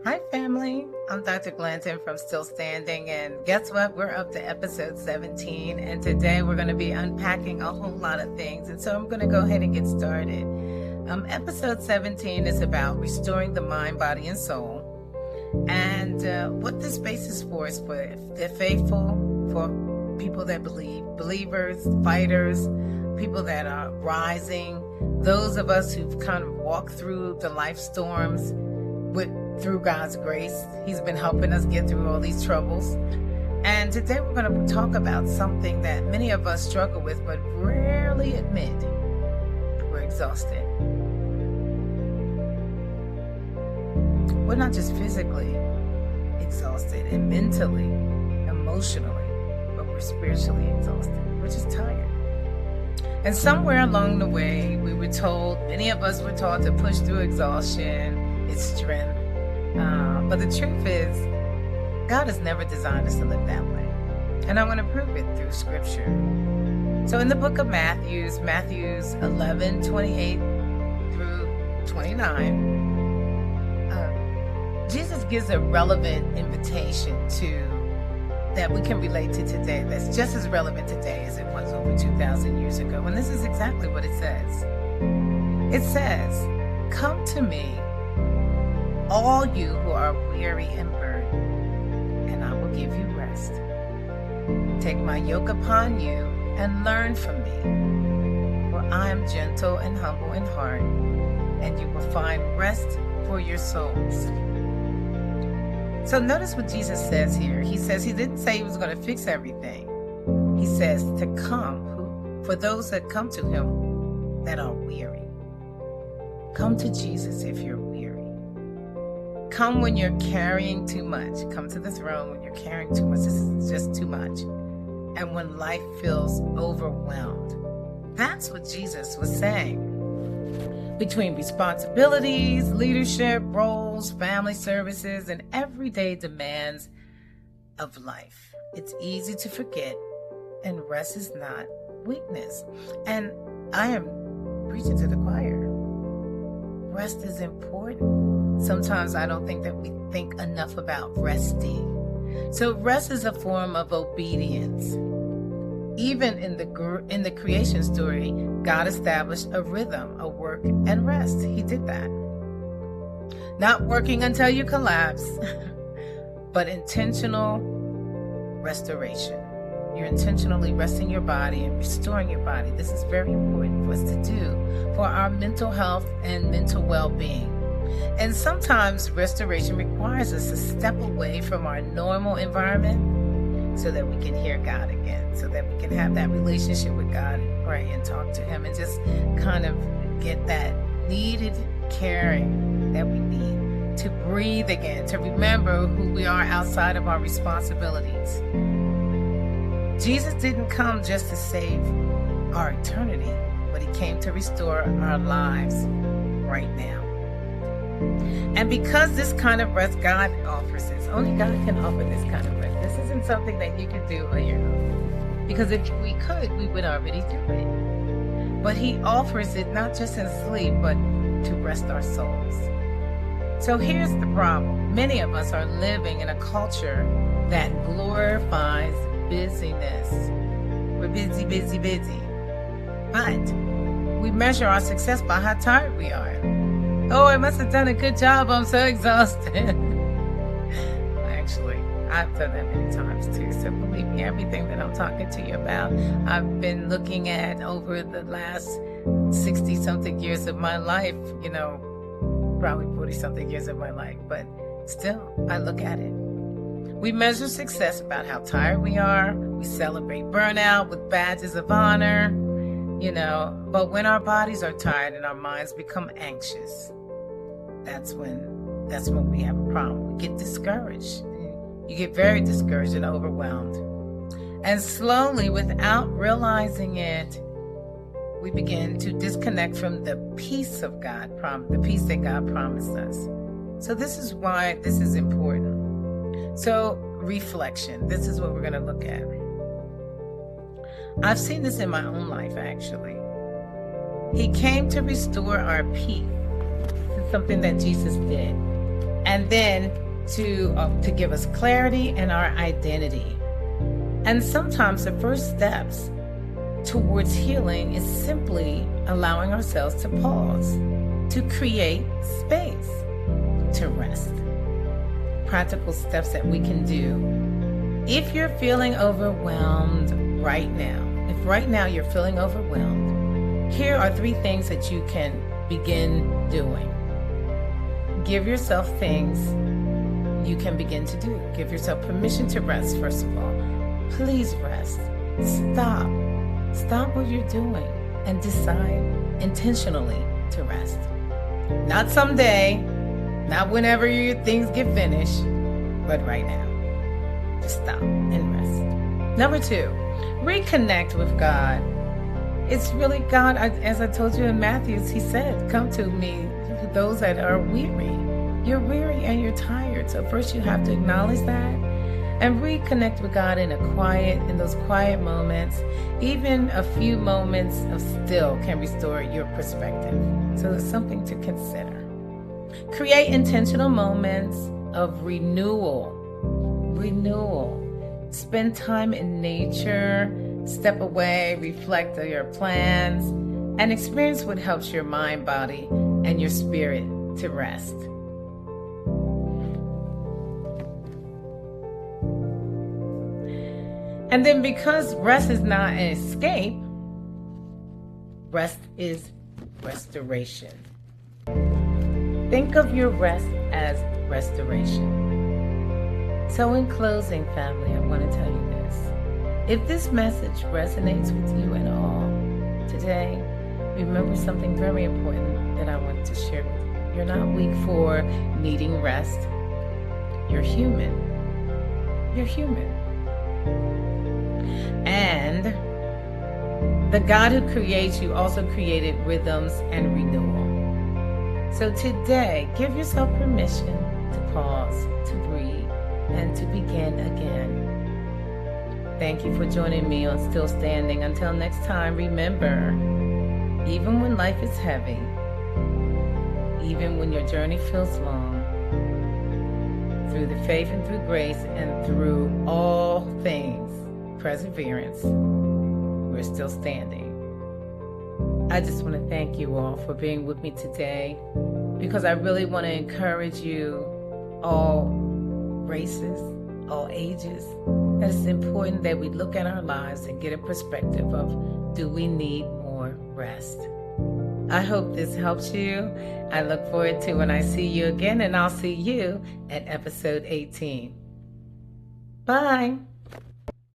Hi, family. I'm Dr. Glanton from Still Standing, and guess what? We're up to episode 17, and today we're going to be unpacking a whole lot of things, and so I'm going to go ahead and get started. Episode 17 is about restoring the mind, body, and soul, and what this space is for the faithful, for people that believe, believers, fighters, people that are rising, those of us who've kind of walked through the life storms through God's grace. He's been helping us get through all these troubles. And today we're going to talk about something that many of us struggle with but rarely admit. We're exhausted. We're not just physically exhausted and mentally, emotionally, but we're spiritually exhausted. We're just tired. And somewhere along the way, many of us were taught to push through exhaustion. It's strength. But the truth is, God has never designed us to live that way. And I'm going to prove it through scripture. So in the book of Matthew 11:28 through 29, Jesus gives a relevant invitation that we can relate to today, that's just as relevant today as it was over 2,000 years ago. And this is exactly what it says. It says, "Come to me, all you who are weary and burdened, and I will give you rest. Take my yoke upon you and learn from me, for I am gentle and humble in heart, and you will find rest for your souls." So notice what Jesus says here. He says he didn't say he was going to fix everything. He says to come, for those that come to him that are weary. Come to Jesus if you're weary. Come when you're carrying too much. Come to the throne when you're carrying too much. This is just too much. And when life feels overwhelmed. That's what Jesus was saying. Between responsibilities, leadership, roles, family services, and everyday demands of life, it's easy to forget, and rest is not weakness. And I am preaching to the choir. Rest is important. Sometimes I don't think that we think enough about resting. So rest is a form of obedience. Even in the creation story, God established a rhythm, a work and rest. He did that. Not working until you collapse, but intentional restoration. You're intentionally resting your body and restoring your body. This is very important for us to do for our mental health and mental well-being. And sometimes restoration requires us to step away from our normal environment so that we can hear God again, so that we can have that relationship with God and pray and talk to him and just kind of get that needed caring that we need to breathe again, to remember who we are outside of our responsibilities. Jesus didn't come just to save our eternity, but he came to restore our lives right now. And because this kind of rest God offers this, only God can offer this kind of rest. This isn't something that you can do on your own. Because if we could, we would already do it. But he offers it not just in sleep, but to rest our souls. So here's the problem. Many of us are living in a culture that glorifies busyness. We're busy, busy, busy. But we measure our success by how tired we are. Oh, I must have done a good job. I'm so exhausted. Actually, I've done that many times too. So believe me, everything that I'm talking to you about, I've been looking at over the last 60-something years of my life, probably 40-something years of my life. But still, I look at it. We measure success about how tired we are. We celebrate burnout with badges of honor, but when our bodies are tired and our minds become anxious, that's when we have a problem. We get discouraged. You get very discouraged and overwhelmed. And slowly, without realizing it, we begin to disconnect from the peace of God, the peace that God promised us. So this is why this is important. So reflection, this is what we're going to look at. I've seen this in my own life, actually. He came to restore our peace. This is something that Jesus did. and then to give us clarity and our identity. And sometimes the first steps towards healing is simply allowing ourselves to pause, to create space, to rest. Practical steps that we can do. If you're feeling overwhelmed right now, if right now you're feeling overwhelmed, here are 3 things that you can begin doing. Give yourself things you can begin to do. Give yourself permission to rest, first of all. Please rest. Stop. Stop what you're doing and decide intentionally to rest. Not someday, not whenever your things get finished, but right now. Just stop and rest. Number 2, reconnect with God. It's really God, as I told you in Matthew, he said, come to me, those that are weary. You're weary and you're tired. So first you have to acknowledge that and reconnect with God in those quiet moments. Even a few moments of still can restore your perspective. So it's something to consider. Create intentional moments of renewal. Spend time in nature, step away, reflect on your plans, and experience what helps your mind, body, and your spirit to rest. And then because rest is not an escape, rest is restoration. Think of your rest as restoration. So in closing, family, I want to tell you this. If this message resonates with you at all today, remember something very important that I want to share with you. You're not weak for needing rest. You're human. You're human. And the God who creates you also created rhythms and renewal. So today, give yourself permission to pause, to breathe, and to begin again. Thank you for joining me on Still Standing. Until next time, remember, even when life is heavy, even when your journey feels long, through the faith and through grace and through all things, perseverance, we're still standing. I just want to thank you all for being with me today, because I really want to encourage you, all races, all ages, that it's important that we look at our lives and get a perspective of, do we need more rest? I hope this helps you. I look forward to when I see you again, and I'll see you at episode 18. Bye.